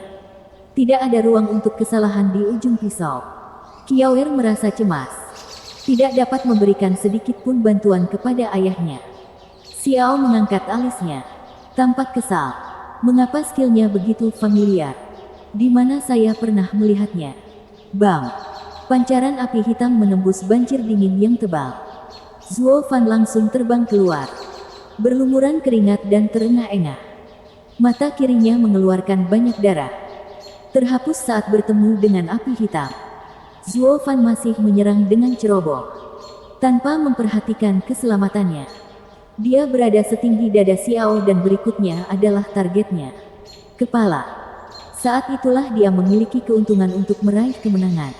Tidak ada ruang untuk kesalahan di ujung pisau. Qiaoer merasa cemas. Tidak dapat memberikan sedikit pun bantuan kepada ayahnya. Xiao mengangkat alisnya, tampak kesal. Mengapa skillnya begitu familiar? Di mana saya pernah melihatnya? Bang! Pancaran api hitam menembus banjir dingin yang tebal. Zuo Fan langsung terbang keluar, berlumuran keringat dan terengah-engah. Mata kirinya mengeluarkan banyak darah, terhapus saat bertemu dengan api hitam. Zuo Fan masih menyerang dengan ceroboh, tanpa memperhatikan keselamatannya. Dia berada setinggi dada Xiao dan berikutnya adalah targetnya, kepala. Saat itulah dia memiliki keuntungan untuk meraih kemenangan.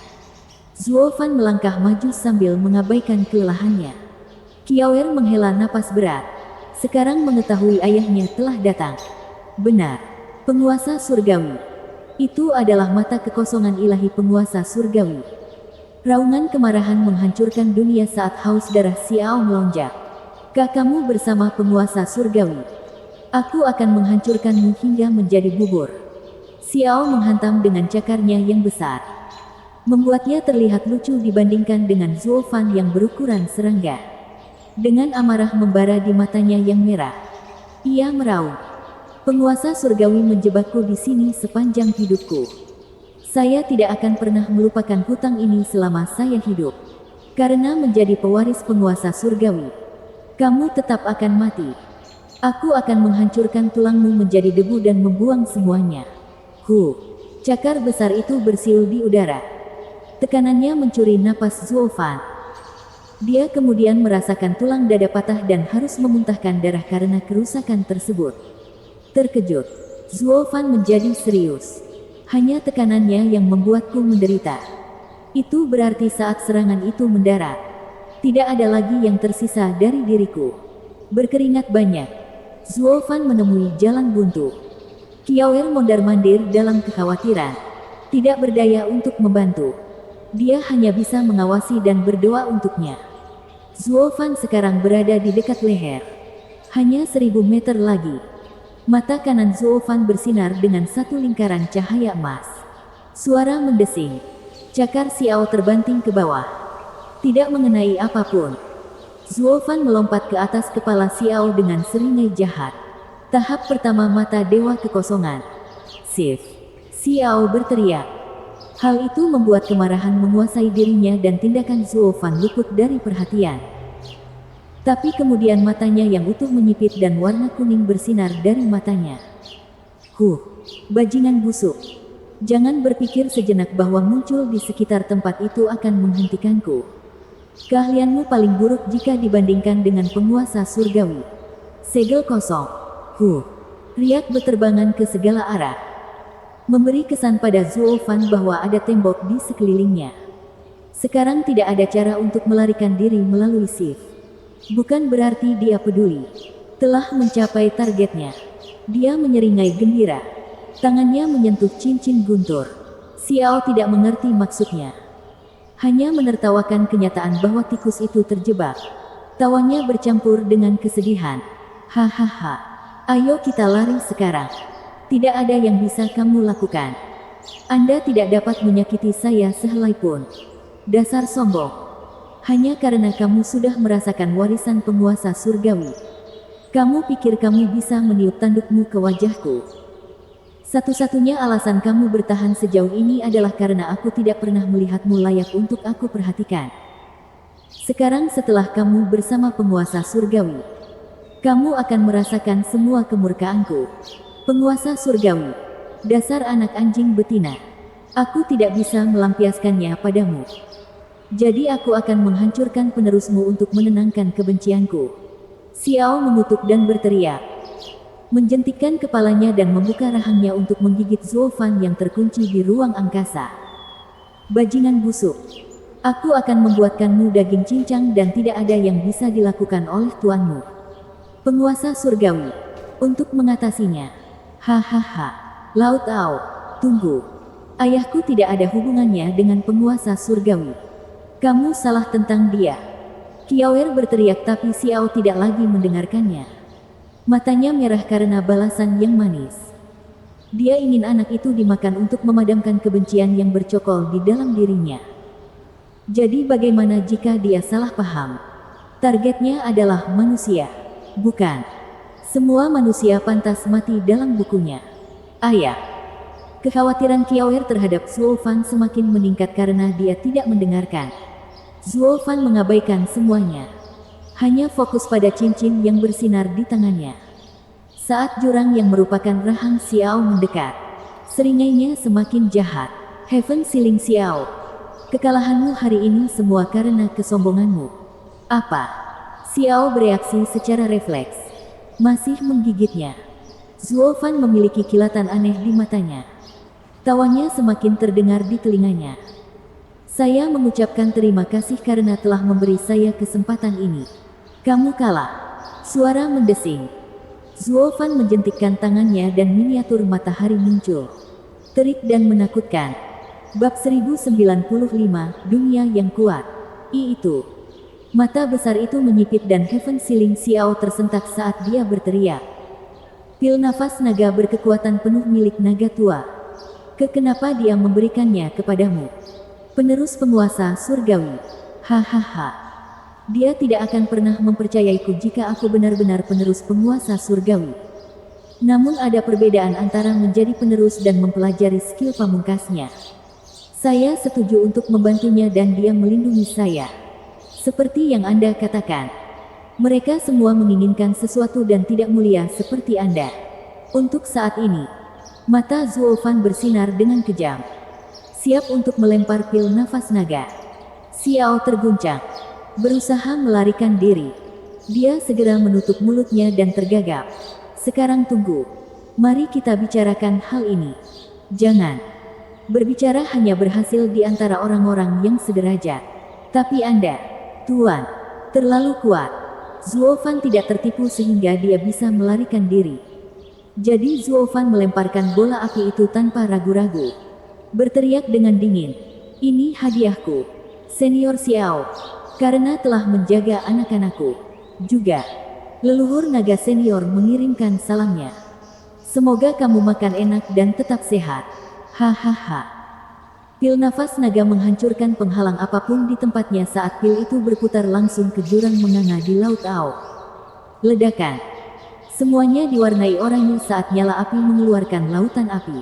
Zuo Fan melangkah maju sambil mengabaikan kelelahannya. Qiaoer menghela napas berat. Sekarang mengetahui ayahnya telah datang. Benar, penguasa surgawi. Itu adalah mata kekosongan ilahi penguasa surgawi. Raungan kemarahan menghancurkan dunia saat haus darah Xiao melonjak. Kamu bersama penguasa surgawi. Aku akan menghancurkanmu hingga menjadi bubur. Xiao menghantam dengan cakarnya yang besar, membuatnya terlihat lucu dibandingkan dengan Zuo Fan yang berukuran serangga. Dengan amarah membara di matanya yang merah, ia meraung. Penguasa surgawi menjebakku di sini sepanjang hidupku. Saya tidak akan pernah melupakan hutang ini selama saya hidup. Karena menjadi pewaris penguasa surgawi, kamu tetap akan mati. Aku akan menghancurkan tulangmu menjadi debu dan membuang semuanya. Cakar besar itu bersiul di udara. Tekanannya mencuri napas Zuo Fan. Dia kemudian merasakan tulang dada patah dan harus memuntahkan darah karena kerusakan tersebut. Terkejut, Zuo Fan menjadi serius. Hanya tekanannya yang membuatku menderita. Itu berarti saat serangan itu mendarat, tidak ada lagi yang tersisa dari diriku. Berkeringat banyak. Zuo Fan menemui jalan buntu. Qiaoer mondar-mandir dalam kekhawatiran. Tidak berdaya untuk membantu. Dia hanya bisa mengawasi dan berdoa untuknya. Zuo Fan sekarang berada di dekat leher. Hanya 1000 meter lagi. Mata kanan Zuo Fan bersinar dengan satu lingkaran cahaya emas. Suara mendesing. Cakar Xiao terbanting ke bawah. Tidak mengenai apapun. Zuo Fan melompat ke atas kepala Xiao dengan seringai jahat. Tahap pertama mata dewa kekosongan. Sif. Xiao berteriak. Hal itu membuat kemarahan menguasai dirinya dan tindakan Zuo Fan luput dari perhatian. Tapi kemudian matanya yang utuh menyipit dan warna kuning bersinar dari matanya. Bajingan busuk. Jangan berpikir sejenak bahwa muncul di sekitar tempat itu akan menghentikanku. Keahlianmu paling buruk jika dibandingkan dengan penguasa surgawi. Segel kosong. Riak berterbangan ke segala arah. Memberi kesan pada Zuo Fan bahwa ada tembok di sekelilingnya. Sekarang tidak ada cara untuk melarikan diri melalui Sif. Bukan berarti dia peduli. Telah mencapai targetnya. Dia menyeringai gembira. Tangannya menyentuh cincin guntur. Xiao tidak mengerti maksudnya. Hanya menertawakan kenyataan bahwa tikus itu terjebak. Tawanya bercampur dengan kesedihan. Hahaha. Ayo kita lari sekarang. Tidak ada yang bisa kamu lakukan. Anda tidak dapat menyakiti saya sehelai pun. Dasar sombong. Hanya karena kamu sudah merasakan warisan penguasa surgawi. Kamu pikir kamu bisa meniup tandukmu ke wajahku. Satu-satunya alasan kamu bertahan sejauh ini adalah karena aku tidak pernah melihatmu layak untuk aku perhatikan. Sekarang setelah kamu bersama penguasa surgawi, kamu akan merasakan semua kemurkaanku. Penguasa surgawi, dasar anak anjing betina. Aku tidak bisa melampiaskannya padamu. Jadi aku akan menghancurkan penerusmu untuk menenangkan kebencianku. Xiao mengutuk dan berteriak. Menjentikkan kepalanya dan membuka rahangnya untuk menggigit Zuo Fan yang terkunci di ruang angkasa. Bajingan busuk. Aku akan membuatkanmu daging cincang dan tidak ada yang bisa dilakukan oleh tuanmu. Penguasa surgawi. Untuk mengatasinya. Hahaha. Lao Tao, tunggu. Ayahku tidak ada hubungannya dengan penguasa surgawi. Kamu salah tentang dia. Qiaoer berteriak tapi Xiao tidak lagi mendengarkannya. Matanya merah karena balasan yang manis. Dia ingin anak itu dimakan untuk memadamkan kebencian yang bercokol di dalam dirinya. Jadi bagaimana jika dia salah paham? Targetnya adalah manusia. Bukan. Semua manusia pantas mati dalam bukunya. Ayah. Kekhawatiran Qiaoer terhadap Zuo Fan semakin meningkat karena dia tidak mendengarkan. Zuo Fan mengabaikan semuanya. Hanya fokus pada cincin yang bersinar di tangannya. Saat jurang yang merupakan rahang Xiao mendekat, seringainya semakin jahat. Heaven Ceiling Xiao. Kekalahanmu hari ini semua karena kesombonganmu. Apa? Xiao bereaksi secara refleks. Masih menggigitnya. Zuo Fan memiliki kilatan aneh di matanya. Tawanya semakin terdengar di telinganya. Saya mengucapkan terima kasih karena telah memberi saya kesempatan ini. Kamu kalah. Suara mendesing. Zuo Fan menjentikkan tangannya dan miniatur matahari muncul. Terik dan menakutkan. Bab 1095, Dunia yang Kuat. Itu. Mata besar itu menyipit dan Heaven Ceiling Xiao tersentak saat dia berteriak. Pil nafas naga berkekuatan penuh milik naga tua. Kenapa dia memberikannya kepadamu? Penerus penguasa surgawi. Hahaha. Dia tidak akan pernah mempercayaiku jika aku benar-benar penerus penguasa surgawi. Namun ada perbedaan antara menjadi penerus dan mempelajari skill pamungkasnya. Saya setuju untuk membantunya dan dia melindungi saya. Seperti yang Anda katakan. Mereka semua menginginkan sesuatu dan tidak mulia seperti Anda. Untuk saat ini, mata Zuo Fan bersinar dengan kejam. Siap untuk melempar pil nafas naga. Xiao terguncang, berusaha melarikan diri. Dia segera menutup mulutnya dan tergagap. Sekarang tunggu. Mari kita bicarakan hal ini. Jangan. Berbicara hanya berhasil di antara orang-orang yang sederajat. Tapi Anda, Tuan, terlalu kuat. Zuo Fan tidak tertipu sehingga dia bisa melarikan diri. Jadi Zuo Fan melemparkan bola api itu tanpa ragu-ragu. Berteriak dengan dingin, "Ini hadiahku, Senior Xiao, karena telah menjaga anak-anakku." Juga, leluhur naga senior mengirimkan salamnya. "Semoga kamu makan enak dan tetap sehat." Hahaha. Pil nafas naga menghancurkan penghalang apapun di tempatnya saat pil itu berputar langsung ke jurang menganga di Laut Ao. Ledakan. Semuanya diwarnai oranye saat nyala api mengeluarkan lautan api.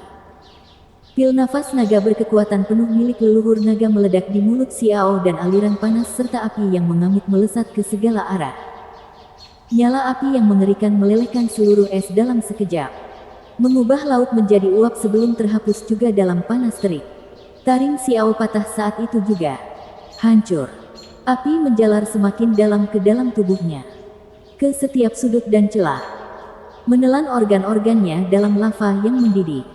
Pil nafas naga berkekuatan penuh milik leluhur naga meledak di mulut Xiao dan aliran panas serta api yang mengamuk melesat ke segala arah. Nyala api yang mengerikan melelehkan seluruh es dalam sekejap. Mengubah laut menjadi uap sebelum terhapus juga dalam panas terik. Taring Xiao patah saat itu juga. Hancur. Api menjalar semakin dalam ke dalam tubuhnya. Ke setiap sudut dan celah. Menelan organ-organnya dalam lava yang mendidih.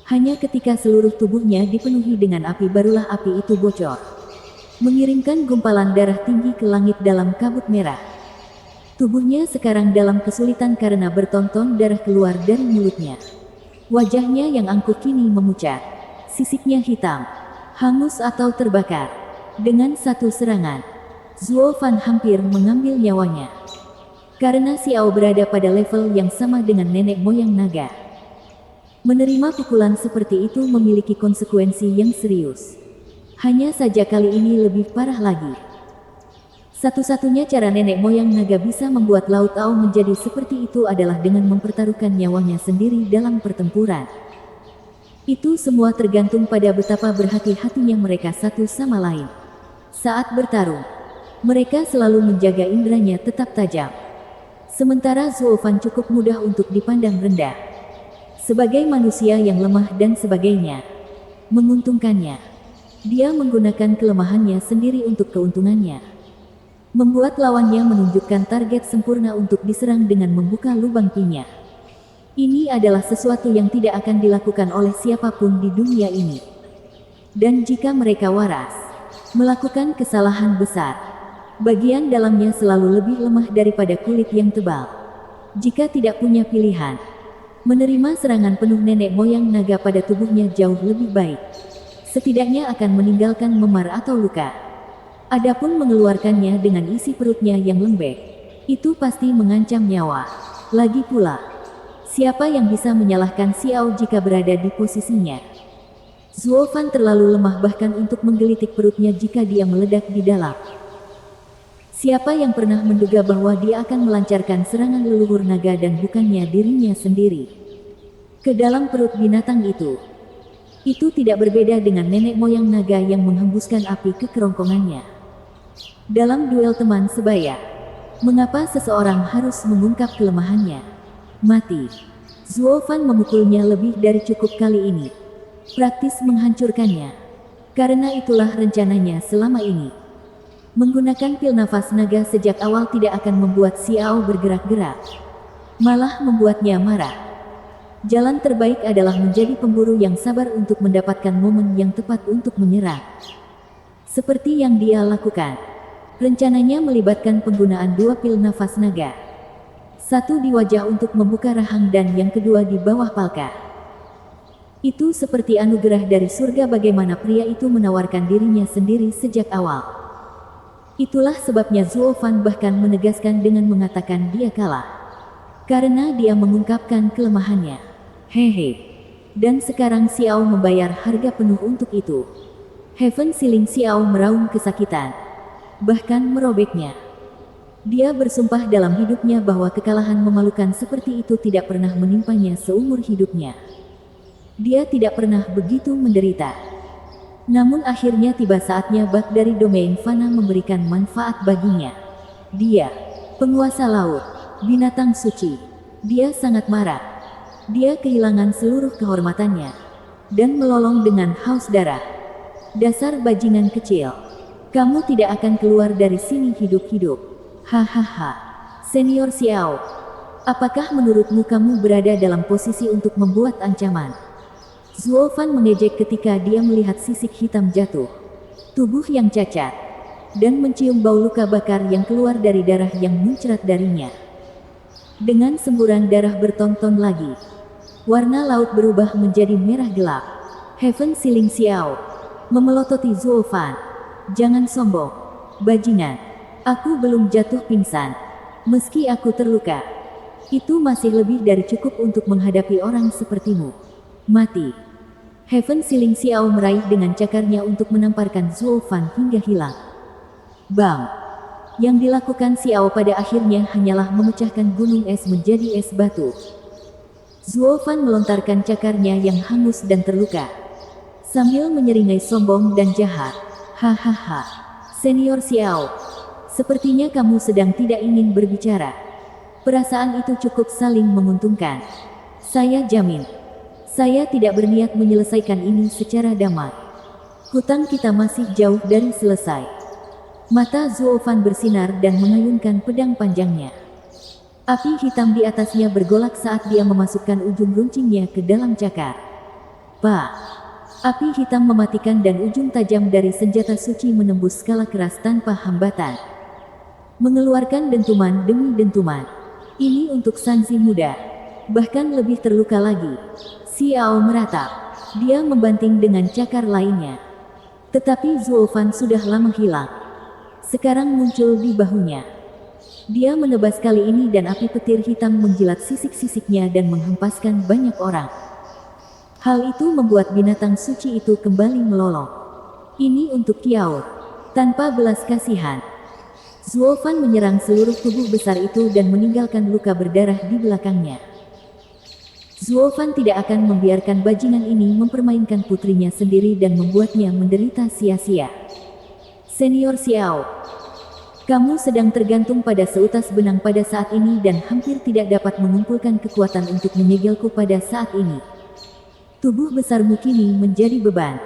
Hanya ketika seluruh tubuhnya dipenuhi dengan api barulah api itu bocor. Mengirimkan gumpalan darah tinggi ke langit dalam kabut merah. Tubuhnya sekarang dalam kesulitan karena bertonton darah keluar dari mulutnya. Wajahnya yang angkuh kini memucat. Sisiknya hitam, hangus atau terbakar. Dengan satu serangan, Zuo Fan hampir mengambil nyawanya. Karena Xiao berada pada level yang sama dengan nenek moyang naga. Menerima pukulan seperti itu memiliki konsekuensi yang serius. Hanya saja kali ini lebih parah lagi. Satu-satunya cara nenek moyang naga bisa membuat Laut Ao menjadi seperti itu adalah dengan mempertaruhkan nyawanya sendiri dalam pertempuran. Itu semua tergantung pada betapa berhati-hatinya mereka satu sama lain. Saat bertarung, mereka selalu menjaga inderanya tetap tajam. Sementara Zuo Fan cukup mudah untuk dipandang rendah. Sebagai manusia yang lemah dan sebagainya. Menguntungkannya. Dia menggunakan kelemahannya sendiri untuk keuntungannya. Membuat lawannya menunjukkan target sempurna untuk diserang dengan membuka lubang pinya. Ini adalah sesuatu yang tidak akan dilakukan oleh siapapun di dunia ini. Dan jika mereka waras, melakukan kesalahan besar, bagian dalamnya selalu lebih lemah daripada kulit yang tebal. Jika tidak punya pilihan, menerima serangan penuh nenek moyang naga pada tubuhnya jauh lebih baik. Setidaknya akan meninggalkan memar atau luka. Adapun mengeluarkannya dengan isi perutnya yang lembek, itu pasti mengancam nyawa. Lagi pula, siapa yang bisa menyalahkan Xiao jika berada di posisinya? Zuo Fan terlalu lemah bahkan untuk menggelitik perutnya jika dia meledak di dalam. Siapa yang pernah menduga bahwa dia akan melancarkan serangan leluhur naga dan bukannya dirinya sendiri? Ke dalam perut binatang itu. Itu tidak berbeda dengan nenek moyang naga yang menghembuskan api ke kerongkongannya. Dalam duel teman sebaya, mengapa seseorang harus mengungkap kelemahannya? Mati. Zuo Fan memukulnya lebih dari cukup kali ini. Praktis menghancurkannya. Karena itulah rencananya selama ini. Menggunakan pil nafas naga sejak awal tidak akan membuat Xiao bergerak-gerak. Malah membuatnya marah. Jalan terbaik adalah menjadi pemburu yang sabar untuk mendapatkan momen yang tepat untuk menyerang. Seperti yang dia lakukan. Rencananya melibatkan penggunaan 2 pil nafas naga. Satu di wajah untuk membuka rahang dan yang kedua di bawah palka. Itu seperti anugerah dari surga bagaimana pria itu menawarkan dirinya sendiri sejak awal. Itulah sebabnya Zuo Fan bahkan menegaskan dengan mengatakan dia kalah. Karena dia mengungkapkan kelemahannya. Hehe. Dan sekarang Xiao membayar harga penuh untuk itu. Heaven Ceiling Xiao meraung kesakitan. Bahkan merobeknya. Dia bersumpah dalam hidupnya bahwa kekalahan memalukan seperti itu tidak pernah menimpanya seumur hidupnya. Dia tidak pernah begitu menderita. Namun akhirnya tiba saatnya bak dari domain fana memberikan manfaat baginya. Dia Penguasa laut, binatang suci. Dia sangat marah. Dia kehilangan seluruh kehormatannya dan melolong dengan haus darah. Dasar bajingan kecil. Kamu tidak akan keluar dari sini hidup-hidup. Hahaha. Senior Xiao. Apakah menurutmu kamu berada dalam posisi untuk membuat ancaman? Zuo Fan mengejek ketika dia melihat sisik hitam jatuh. Tubuh yang cacat. Dan mencium bau luka bakar yang keluar dari darah yang muncrat darinya. Dengan semburan darah bertonton lagi. Warna laut berubah menjadi merah gelap. Heaven Siling Xiao. Memelototi Zuo Fan. Jangan sombong. Bajingan. Aku belum jatuh pingsan. Meski aku terluka. Itu masih lebih dari cukup untuk menghadapi orang sepertimu. Mati. Heaven Siling Xiao meraih dengan cakarnya untuk menamparkan Zuo Fan hingga hilang. Bang. Yang dilakukan Xiao pada akhirnya hanyalah memecahkan gunung es menjadi es batu. Zuo Fan melontarkan cakarnya yang hangus dan terluka. Sambil menyeringai sombong dan jahat. Hahaha. Senior Xiao. Sepertinya kamu sedang tidak ingin berbicara. Perasaan itu cukup saling menguntungkan. Saya jamin. Saya tidak berniat menyelesaikan ini secara damai. Hutang kita masih jauh dari selesai. Mata Zuo Fan bersinar dan mengayunkan pedang panjangnya. Api hitam di atasnya bergolak saat dia memasukkan ujung runcingnya ke dalam cakar. Pak! Api hitam mematikan dan ujung tajam dari senjata suci menembus skala keras tanpa hambatan. Mengeluarkan dentuman demi dentuman. Ini untuk Sanzi muda. Bahkan lebih terluka lagi. Xiao meratap. Dia membanting dengan cakar lainnya. Tetapi Zuo Fan sudah lama hilang. Sekarang muncul di bahunya. Dia menebas kali ini dan api petir hitam menjilat sisik-sisiknya dan menghempaskan banyak orang. Hal itu membuat binatang suci itu kembali melolong. Ini untuk Kiao. Tanpa belas kasihan. Zuo Fan menyerang seluruh tubuh besar itu dan meninggalkan luka berdarah di belakangnya. Zuo Fan tidak akan membiarkan bajingan ini mempermainkan putrinya sendiri dan membuatnya menderita sia-sia. Senior Xiao. Kamu sedang tergantung pada seutas benang pada saat ini dan hampir tidak dapat mengumpulkan kekuatan untuk menyegelku pada saat ini. Tubuh besarmu kini menjadi beban.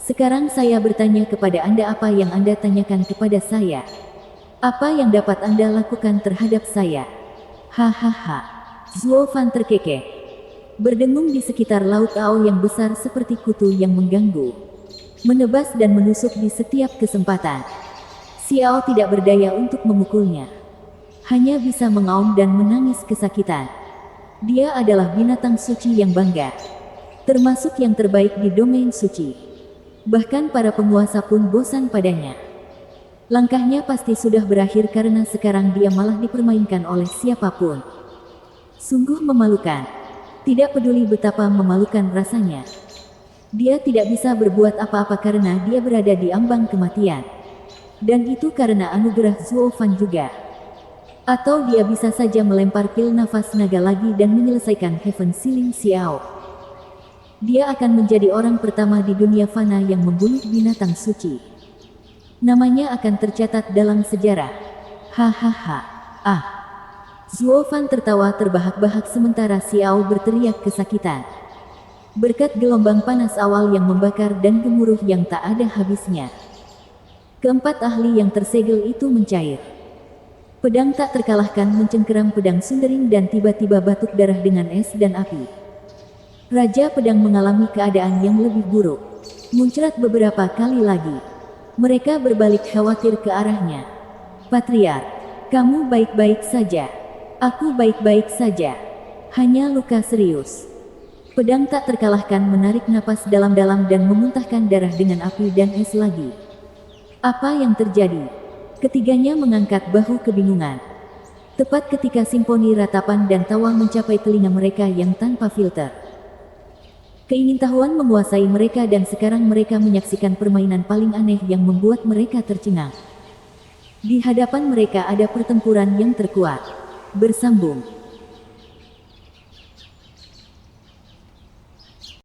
Sekarang saya bertanya kepada Anda apa yang Anda tanyakan kepada saya. Apa yang dapat Anda lakukan terhadap saya? Hahaha. Zuo Fan terkekeh. Berdengung di sekitar laut Ao yang besar seperti kutu yang mengganggu. Menebas dan menusuk di setiap kesempatan. Xiao tidak berdaya untuk memukulnya. Hanya bisa mengaum dan menangis kesakitan. Dia adalah binatang suci yang bangga. Termasuk yang terbaik di domain suci. Bahkan para penguasa pun bosan padanya. Langkahnya pasti sudah berakhir karena sekarang dia malah dipermainkan oleh siapapun. Sungguh memalukan. Tidak peduli betapa memalukan rasanya. Dia tidak bisa berbuat apa-apa karena dia berada di ambang kematian. Dan itu karena anugerah Zuo Fan juga. Atau dia bisa saja melempar pil nafas naga lagi dan menyelesaikan Heaven Siling Xiao. Dia akan menjadi orang pertama di dunia fana yang membunuh binatang suci. Namanya akan tercatat dalam sejarah. Hahaha. Ah. Zuo Fan tertawa terbahak-bahak sementara Xiao berteriak kesakitan. Berkat gelombang panas awal yang membakar dan gemuruh yang tak ada habisnya. Keempat ahli yang tersegel itu mencair. Pedang tak terkalahkan mencengkeram pedang Sundering dan tiba-tiba batuk darah dengan es dan api. Raja Pedang mengalami keadaan yang lebih buruk. Muncrat beberapa kali lagi. Mereka berbalik khawatir ke arahnya. Patriark, kamu baik-baik saja. Aku baik-baik saja. Hanya luka serius. Pedang tak terkalahkan menarik napas dalam-dalam dan memuntahkan darah dengan api dan es lagi. Apa yang terjadi? Ketiganya mengangkat bahu kebingungan. Tepat ketika simfoni ratapan dan tawa mencapai telinga mereka yang tanpa filter. Keingintahuan menguasai mereka dan sekarang mereka menyaksikan permainan paling aneh yang membuat mereka tercengang. Di hadapan mereka ada pertempuran yang terkuat. Bersambung.